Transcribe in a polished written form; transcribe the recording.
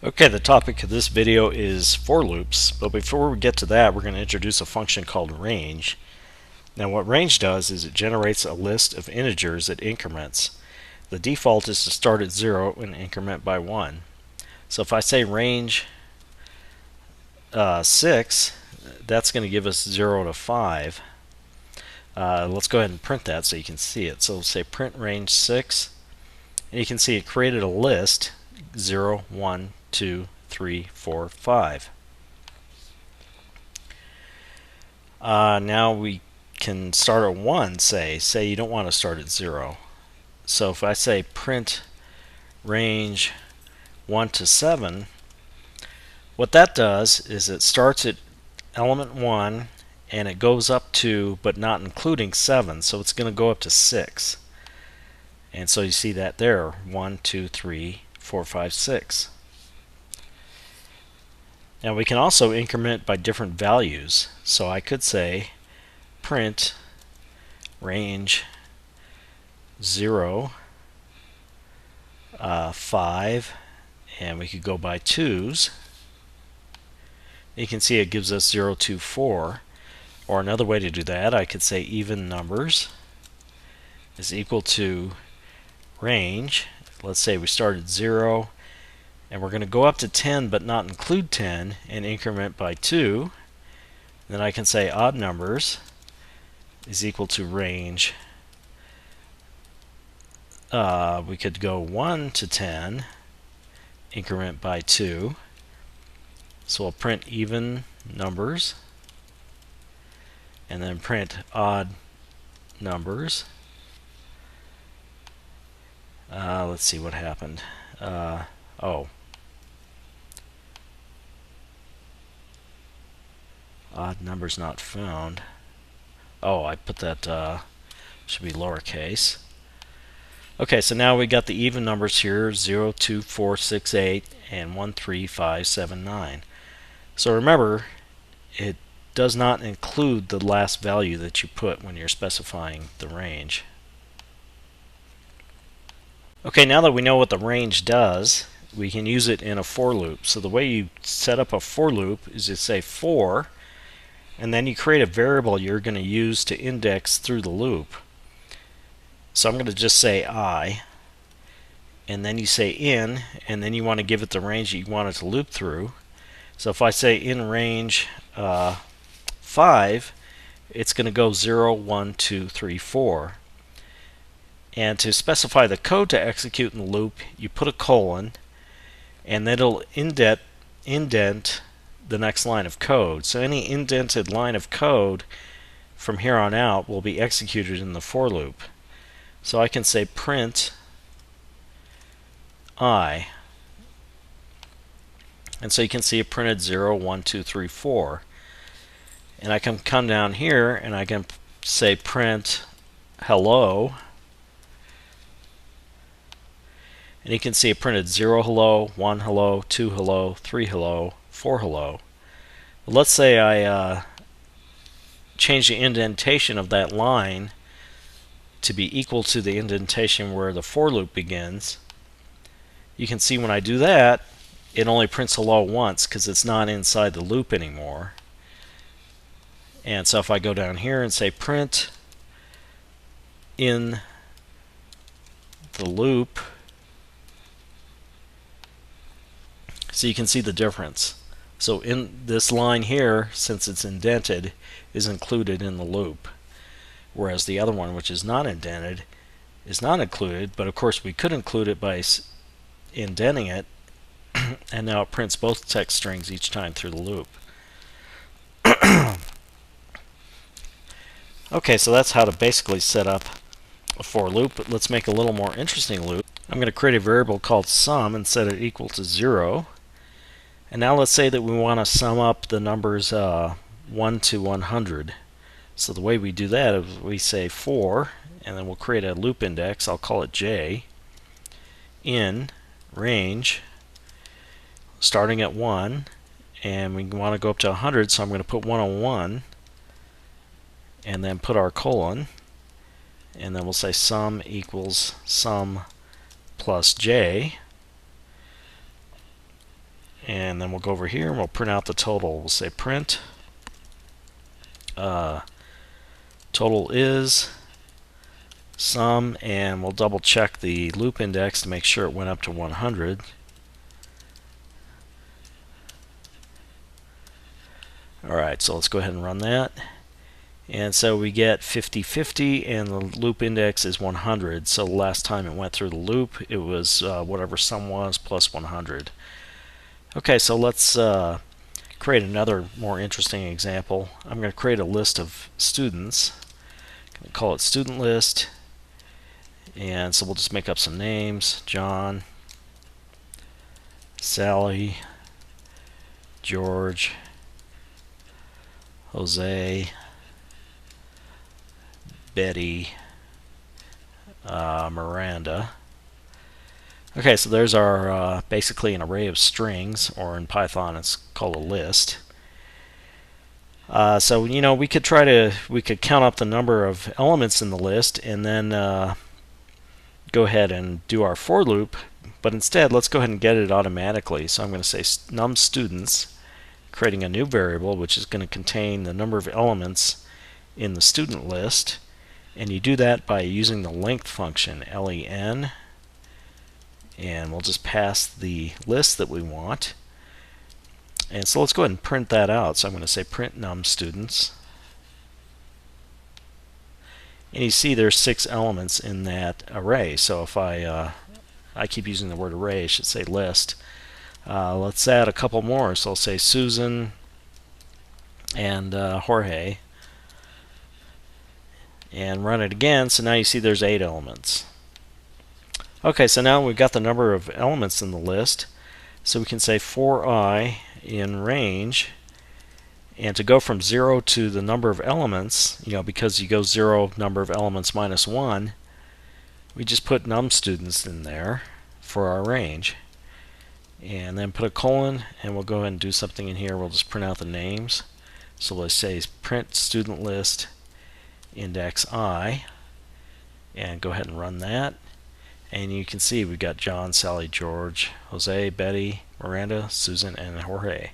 Okay, the topic of this video is for loops, but before we get to that, we're going to introduce a function called range. Now what range does is it generates a list of integers at increments. The default is to start at 0 and increment by 1. So if I say range 6, that's going to give us 0 to 5. Let's go ahead and print that so you can see it. So we'll say print range 6, and you can see it created a list 0, 1, 2, 3, 4, 5. Now we can start at 1, say you don't want to start at 0. So if I say print range 1 to 7, what that does is it starts at element 1 and it goes up to, but not including 7, so it's going to go up to 6. And so you see that there, 1, 2, 3, 4, 5, 6. Now we can also increment by different values. So I could say print range 0, 5, and we could go by 2's. You can see it gives us 0, 2, 4. Or another way to do that, I could say even numbers is equal to range. Let's say we start at 0 and we're going to go up to 10 but not include 10 and increment by 2. Then I can say odd numbers is equal to range. We could go 1 to 10, increment by 2. So we'll print even numbers and then print odd numbers. Let's see what happened. Odd numbers not found. I put that should be lowercase. Okay, so now we got the even numbers here, 0, 2, 4, 6, 8, and 1, 3, 5, 7, 9. So remember, it does not include the last value that you put when you're specifying the range. Okay, now that we know what the range does, we can use it in a for loop. So the way you set up a for loop is you say for, and then you create a variable you're going to use to index through the loop. So I'm going to just say I, and then you say in, and then you want to give it the range that you want it to loop through. So if I say in range 5, it's going to go 0, 1, 2, 3, 4. And to specify the code to execute in the loop, you put a colon, and then it'll indent the next line of code. So any indented line of code from here on out will be executed in the for loop. So I can say print I. And so you can see it printed 0, 1, 2, 3, 4. And I can come down here and I can say print hello. And you can see it printed 0 hello, 1 hello, 2 hello, 3 hello, 4 hello. Well, let's say I change the indentation of that line to be equal to the indentation where the for loop begins. You can see when I do that, it only prints hello once because it's not inside the loop anymore. And so if I go down here and say print in the loop, so you can see the difference. So in this line here, since it's indented, is included in the loop, whereas the other one, which is not indented, is not included. But of course we could include it by indenting it, and now it prints both text strings each time through the loop. Okay, so that's how to basically set up a for loop. But let's make a little more interesting loop. I'm going to create a variable called sum and set it equal to 0. And now let's say that we want to sum up the numbers 1 to 100. So the way we do that is we say for, and then we'll create a loop index, I'll call it j, in range, starting at 1, and we want to go up to 100, so I'm going to put 101, and then put our colon, and then we'll say sum equals sum plus j. and then we'll go over here and we'll print out the total. We'll say print total is sum, and we'll double check the loop index to make sure it went up to 100. Alright, so let's go ahead and run that. And so we get 50/50, and the loop index is 100. So the last time it went through the loop, it was whatever sum was plus 100. Okay, so let's create another more interesting example. I'm going to create a list of students. I'm going to call it student list. And so we'll just make up some names. John, Sally, George, Jose, Betty, Miranda. Okay, so there's our basically an array of strings, or in Python it's called a list. So we could count up the number of elements in the list and then go ahead and do our for loop, but instead let's go ahead and get it automatically. So I'm going to say num students, creating a new variable which is going to contain the number of elements in the student list, and you do that by using the length function, len, and we'll just pass the list that we want. And so let's go ahead and print that out. So I'm going to say print num students, and you see there's 6 elements in that array. So if I keep using the word array, I should say list. Let's add a couple more. So I'll say Susan and Jorge, and run it again. So now you see there's 8 elements. Okay, so now we've got the number of elements in the list. So we can say for I in range, and to go from 0 to the number of elements, because you go 0 number of elements minus 1, we just put num students in there for our range, and then put a colon, and we'll go ahead and do something in here. We'll just print out the names. So let's say print student list index I, and go ahead and run that. And you can see we've got John, Sally, George, Jose, Betty, Miranda, Susan, and Jorge.